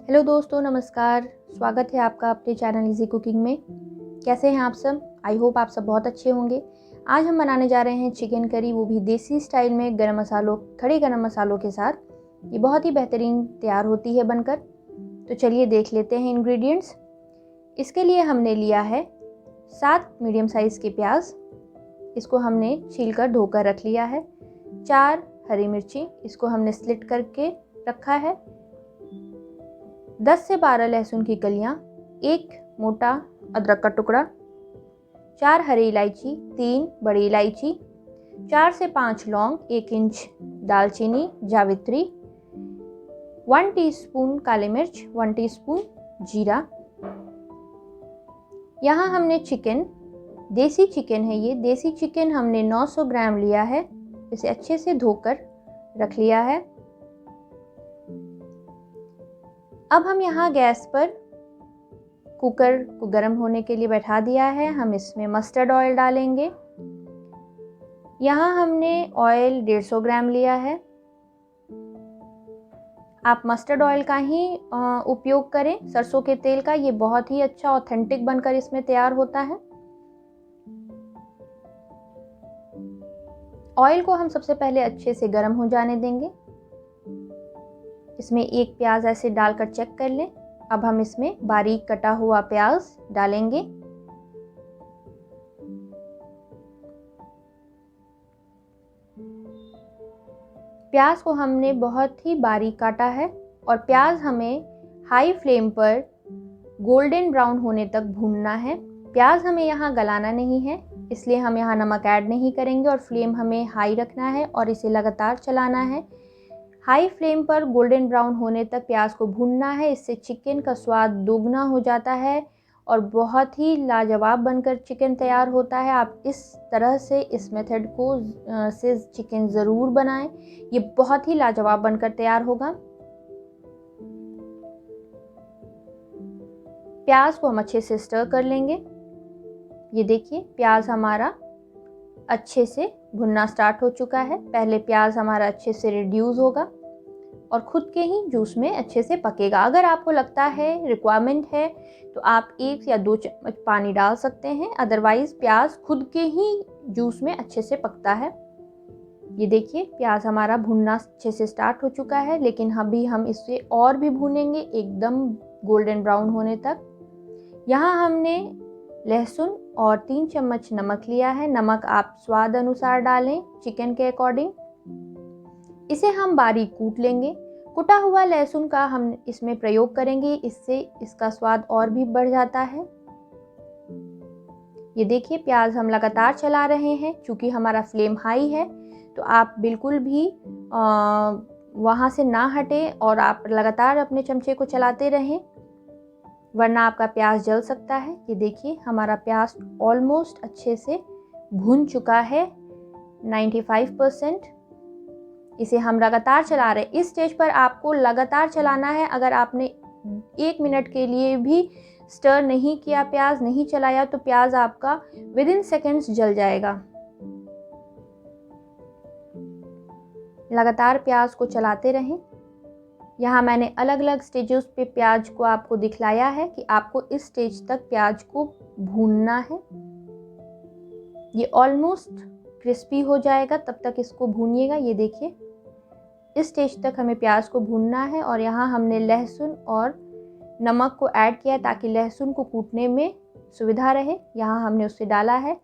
Hello दोस्तों, नमस्कार। स्वागत है आपका अपने चैनल इजी कुकिंग में। कैसे हैं आप सब? आई होप आप सब बहुत अच्छे होंगे। आज हम बनाने जा रहे हैं चिकन करी, वो भी देसी स्टाइल में खड़े गरम मसालों के साथ। ये बहुत ही बेहतरीन तैयार होती है बनकर। तो चलिए देख लेते हैं इंग्रेडिएंट्स। इसके लिए हमने लिया है 7 मीडियम साइज़ के प्याज। इसको हमने छीलकर धोकर रख लिया है। 4 हरी मिर्ची, इसको हमने स्लिट करके रखा है। 10 से 12 लहसुन की कलियां, 1 मोटा अदरक का टुकड़ा, 4 हरी इलायची, 3 बड़ी इलायची, 4 से 5 लौंग, 1 इंच दालचीनी जावित्री, 1 टीस्पून काली मिर्च, 1 टीस्पून जीरा। यहाँ हमने देसी चिकन है, ये देसी चिकन हमने 900 ग्राम लिया है। इसे अच्छे से धोकर रख लिया है। अब हम यहाँ गैस पर कुकर को गर्म होने के लिए बैठा दिया है। हम इसमें मस्टर्ड ऑयल डालेंगे। यहाँ हमने ऑयल 150 ग्राम लिया है। आप मस्टर्ड ऑयल का ही उपयोग करें, सरसों के तेल का। ये बहुत ही अच्छा ऑथेंटिक बनकर इसमें तैयार होता है। ऑयल को हम सबसे पहले अच्छे से गर्म हो जाने देंगे। इसमें 1 प्याज ऐसे डालकर चेक कर लें। अब हम इसमें बारीक कटा हुआ प्याज डालेंगे। प्याज को हमने बहुत ही बारीक काटा है और प्याज हमें हाई फ्लेम पर गोल्डन ब्राउन होने तक भूनना है। प्याज हमें यहाँ गलाना नहीं है, इसलिए हम यहाँ नमक ऐड नहीं करेंगे और फ्लेम हमें हाई रखना है और इसे लगातार चलाना है। हाई फ्लेम पर गोल्डन ब्राउन होने तक प्याज को भूनना है। इससे चिकन का स्वाद दोगुना हो जाता है और बहुत ही लाजवाब बनकर चिकन तैयार होता है। आप इस तरह से इस मेथड से चिकन ज़रूर बनाएं। ये बहुत ही लाजवाब बनकर तैयार होगा। प्याज को हम अच्छे से स्टर कर लेंगे। ये देखिए, प्याज हमारा अच्छे से भुनना स्टार्ट हो चुका है। पहले प्याज हमारा अच्छे से रिड्यूस होगा और खुद के ही जूस में अच्छे से पकेगा। अगर आपको लगता है रिक्वायरमेंट है तो आप 1 या 2 चम्मच पानी डाल सकते हैं, अदरवाइज प्याज खुद के ही जूस में अच्छे से पकता है। ये देखिए, प्याज हमारा भुनना अच्छे से स्टार्ट हो चुका है, लेकिन अभी हम इसे और भी भूनेंगे एकदम गोल्डन ब्राउन होने तक। यहाँ हमने लहसुन और 3 चम्मच नमक लिया है। नमक आप स्वाद अनुसार डालें, चिकन के अकॉर्डिंग। इसे हम बारीक कूट लेंगे। कुटा हुआ लहसुन का हम इसमें प्रयोग करेंगे, इससे इसका स्वाद और भी बढ़ जाता है। ये देखिए, प्याज हम लगातार चला रहे हैं। चूँकि हमारा फ्लेम हाई है तो आप बिल्कुल भी वहाँ से ना हटें और आप लगातार अपने चमचे को चलाते रहें, वरना आपका प्याज जल सकता है। ये देखिए, हमारा प्याज ऑलमोस्ट अच्छे से भुन चुका है 95%। इसे हम लगातार चला रहे हैं। इस स्टेज पर आपको लगातार चलाना है। अगर आपने 1 मिनट के लिए भी स्टर नहीं किया, प्याज नहीं चलाया, तो प्याज आपका विदिन सेकेंड्स जल जाएगा। लगातार प्याज को चलाते रहें। यहाँ मैंने अलग अलग स्टेजेस पे प्याज को आपको दिखलाया है कि आपको इस स्टेज तक प्याज को भूनना है। ये ऑलमोस्ट क्रिस्पी हो जाएगा, तब तक इसको भूनिएगा। ये देखिए, इस स्टेज तक हमें प्याज को भूनना है। और यहाँ हमने लहसुन और नमक को ऐड किया ताकि लहसुन को कूटने में सुविधा रहे। यहाँ हमने उसे डाला है।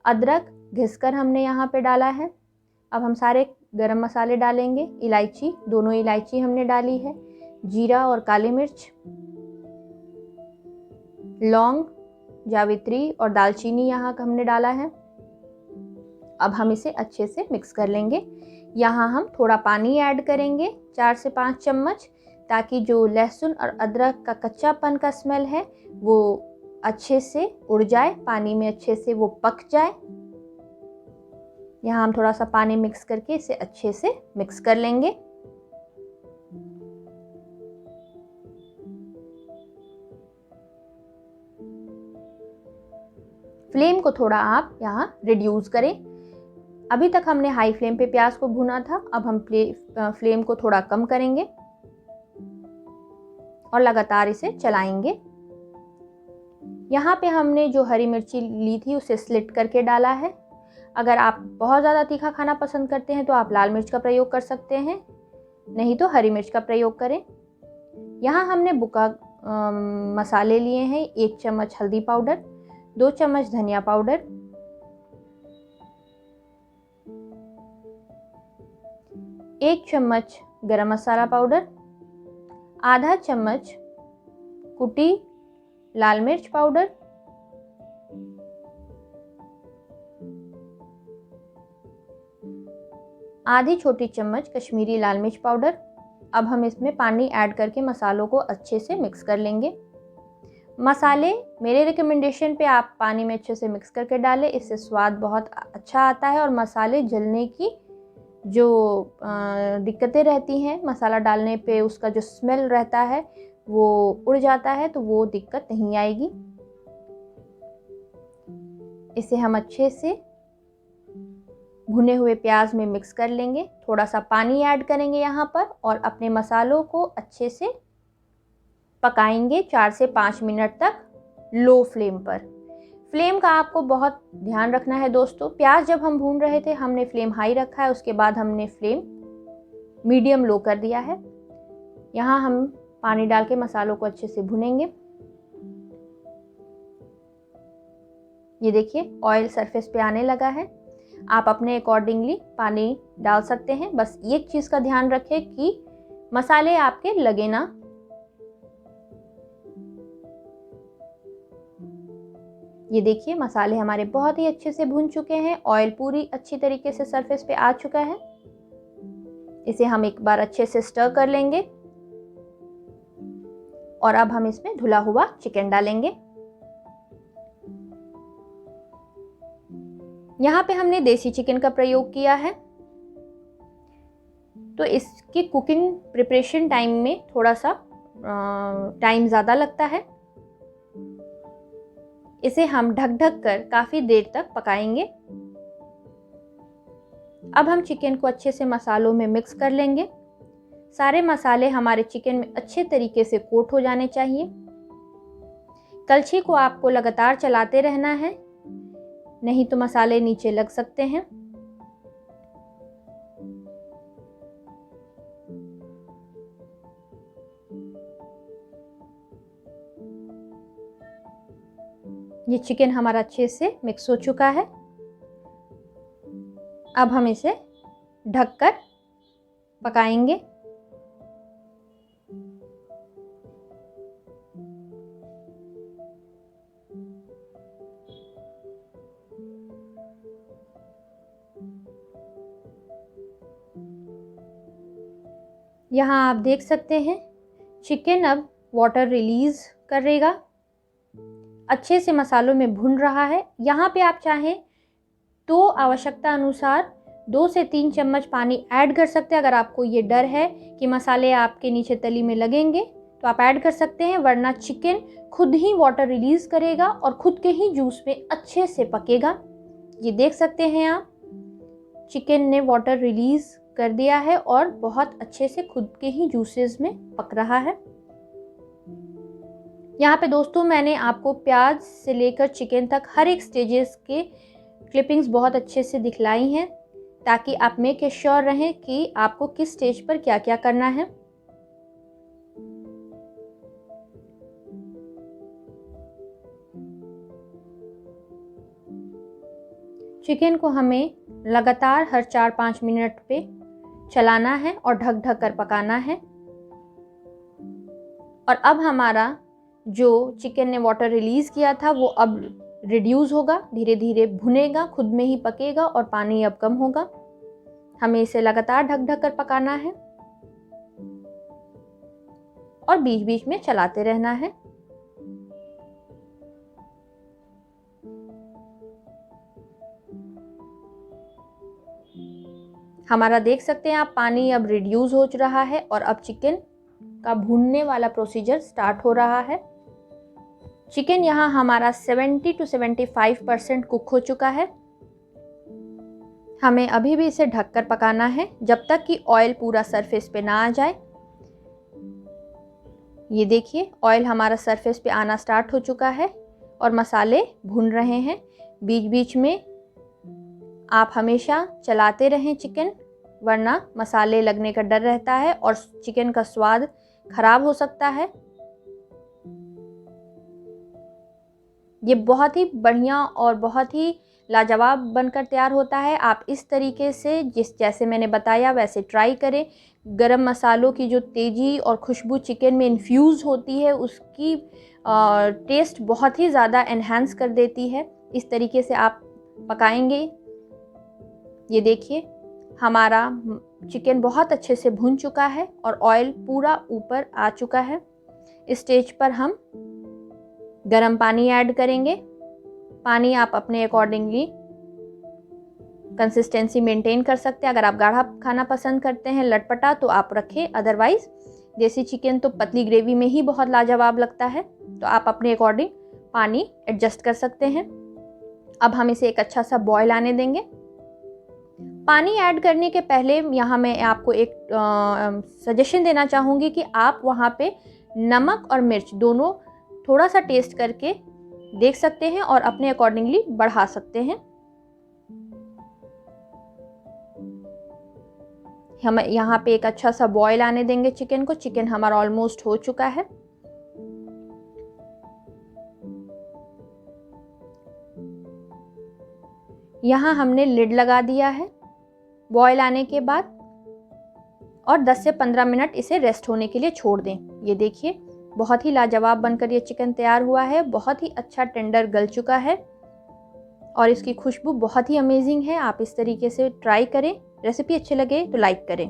अदरक घिसकर हमने यहाँ पे डाला है। अब हम सारे गरम मसाले डालेंगे। इलायची, दोनों इलायची हमने डाली है। जीरा और काली मिर्च, लौंग, जावित्री और दालचीनी यहाँ का हमने डाला है। अब हम इसे अच्छे से मिक्स कर लेंगे। यहाँ हम थोड़ा पानी ऐड करेंगे, 4 से 5 चम्मच, ताकि जो लहसुन और अदरक का कच्चापन का स्मेल है वो अच्छे से उड़ जाए, पानी में अच्छे से वो पक जाए। यहाँ हम थोड़ा सा पानी मिक्स करके इसे अच्छे से मिक्स कर लेंगे। फ्लेम को थोड़ा आप यहाँ रिड्यूस करें। अभी तक हमने हाई फ्लेम पे प्याज को भुना था, अब हम फ्लेम को थोड़ा कम करेंगे और लगातार इसे चलाएंगे। यहाँ पे हमने जो हरी मिर्ची ली थी उसे स्लिट करके डाला है। अगर आप बहुत ज़्यादा तीखा खाना पसंद करते हैं तो आप लाल मिर्च का प्रयोग कर सकते हैं, नहीं तो हरी मिर्च का प्रयोग करें। यहाँ हमने बुका मसाले लिए हैं। 1 चम्मच हल्दी पाउडर, 2 चम्मच धनिया पाउडर, 1 चम्मच गरम मसाला पाउडर, आधा चम्मच कुटी लाल मिर्च पाउडर, आधी छोटी चम्मच कश्मीरी लाल मिर्च पाउडर। अब हम इसमें पानी ऐड करके मसालों को अच्छे से मिक्स कर लेंगे। मसाले मेरे रिकमेंडेशन पे आप पानी में अच्छे से मिक्स करके डालें, इससे स्वाद बहुत अच्छा आता है और मसाले जलने की जो दिक्कतें रहती हैं मसाला डालने पे, उसका जो स्मेल रहता है वो उड़ जाता है, तो वो दिक्कत नहीं आएगी। इसे हम अच्छे से भुने हुए प्याज में मिक्स कर लेंगे। थोड़ा सा पानी ऐड करेंगे यहाँ पर और अपने मसालों को अच्छे से पकाएंगे 4 से 5 मिनट तक लो फ्लेम पर। फ्लेम का आपको बहुत ध्यान रखना है दोस्तों। प्याज जब हम भून रहे थे हमने फ्लेम हाई रखा है, उसके बाद हमने फ्लेम मीडियम लो कर दिया है। यहाँ हम पानी डाल के मसालों को अच्छे से भुनेंगे। ये देखिए ऑयल सरफेस पे आने लगा है। आप अपने अकॉर्डिंगली पानी डाल सकते हैं। बस एक चीज़ का ध्यान रखें कि मसाले आपके लगे ना। ये देखिए मसाले हमारे बहुत ही अच्छे से भून चुके हैं। ऑयल पूरी अच्छी तरीके से सरफेस पे आ चुका है। इसे हम एक बार अच्छे से स्टर कर लेंगे और अब हम इसमें धुला हुआ चिकन डालेंगे। यहाँ पे हमने देसी चिकन का प्रयोग किया है, तो इसकी कुकिंग प्रिपरेशन टाइम में थोड़ा सा टाइम ज़्यादा लगता है। इसे हम ढक ढक कर काफ़ी देर तक पकाएंगे। अब हम चिकन को अच्छे से मसालों में मिक्स कर लेंगे। सारे मसाले हमारे चिकन में अच्छे तरीके से कोट हो जाने चाहिए। कलछी को आपको लगातार चलाते रहना है, नहीं तो मसाले नीचे लग सकते हैं। ये चिकन हमारा अच्छे से मिक्स हो चुका है। अब हम इसे ढककर पकाएंगे। यहाँ आप देख सकते हैं चिकन अब वाटर रिलीज करेगा, अच्छे से मसालों में भुन रहा है। यहाँ पे आप चाहें तो आवश्यकता अनुसार 2 से 3 चम्मच पानी ऐड कर सकते हैं। अगर आपको ये डर है कि मसाले आपके नीचे तली में लगेंगे तो आप ऐड कर सकते हैं, वरना चिकन खुद ही वाटर रिलीज करेगा और खुद के ही जूस में अच्छे से पकेगा। ये देख सकते हैं आप, चिकन ने वाटर रिलीज कर दिया है और बहुत अच्छे से खुद के ही जूसेस में पक रहा है। यहाँ पे दोस्तों मैंने आपको प्याज से लेकर चिकन तक हर एक स्टेजेस के क्लिपिंग्स बहुत अच्छे से दिखलाई हैं, ताकि आप मेक श्योर रहें कि आपको किस स्टेज पर क्या क्या करना है। चिकन को हमें लगातार हर 4-5 मिनट पे चलाना है और ढक ढक कर पकाना है। और अब हमारा जो चिकन ने वाटर रिलीज किया था वो अब रिड्यूस होगा, धीरे धीरे भुनेगा, खुद में ही पकेगा और पानी अब कम होगा। हमें इसे लगातार ढक ढक कर पकाना है और बीच बीच में चलाते रहना है। हमारा देख सकते हैं आप, पानी अब रिड्यूस हो रहा है और अब चिकन का भूनने वाला प्रोसीजर स्टार्ट हो रहा है। चिकन यहाँ हमारा 70 to 75% कुक हो चुका है। हमें अभी भी इसे ढककर पकाना है जब तक कि ऑयल पूरा सरफेस पे ना आ जाए। ये देखिए ऑयल हमारा सरफेस पे आना स्टार्ट हो चुका है और मसाले भुन रहे हैं। बीच बीच में आप हमेशा चलाते रहें चिकन, वरना मसाले लगने का डर रहता है और चिकन का स्वाद खराब हो सकता है। ये बहुत ही बढ़िया और बहुत ही लाजवाब बनकर तैयार होता है। आप इस तरीके से जैसे मैंने बताया वैसे ट्राई करें। गरम मसालों की जो तेज़ी और खुशबू चिकन में इन्फ्यूज़ होती है उसकी टेस्ट बहुत ही ज़्यादा एनहांस कर देती है। इस तरीके से आप पकाएंगे। ये देखिए हमारा चिकन बहुत अच्छे से भुन चुका है और ऑयल पूरा ऊपर आ चुका है। इस स्टेज पर हम गरम पानी ऐड करेंगे। पानी आप अपने अकॉर्डिंगली कंसिस्टेंसी मेंटेन कर सकते हैं। अगर आप गाढ़ा खाना पसंद करते हैं लटपटा तो आप रखें, अदरवाइज देसी चिकन तो पतली ग्रेवी में ही बहुत लाजवाब लगता है, तो आप अपने अकॉर्डिंग पानी एडजस्ट कर सकते हैं। अब हम इसे एक अच्छा सा बॉयल आने देंगे। पानी ऐड करने के पहले यहाँ मैं आपको एक सजेशन देना चाहूँगी कि आप वहाँ पे नमक और मिर्च दोनों थोड़ा सा टेस्ट करके देख सकते हैं और अपने अकॉर्डिंगली बढ़ा सकते हैं। हम यहाँ पे एक अच्छा सा बॉयल आने देंगे चिकन को। चिकन हमारा ऑलमोस्ट हो चुका है। यहाँ हमने लिड लगा दिया है बॉयल आने के बाद और 10 से 15 मिनट इसे रेस्ट होने के लिए छोड़ दें। ये देखिए बहुत ही लाजवाब बनकर ये चिकन तैयार हुआ है। बहुत ही अच्छा टेंडर गल चुका है और इसकी खुशबू बहुत ही अमेजिंग है। आप इस तरीके से ट्राई करें। रेसिपी अच्छी लगे तो लाइक करें।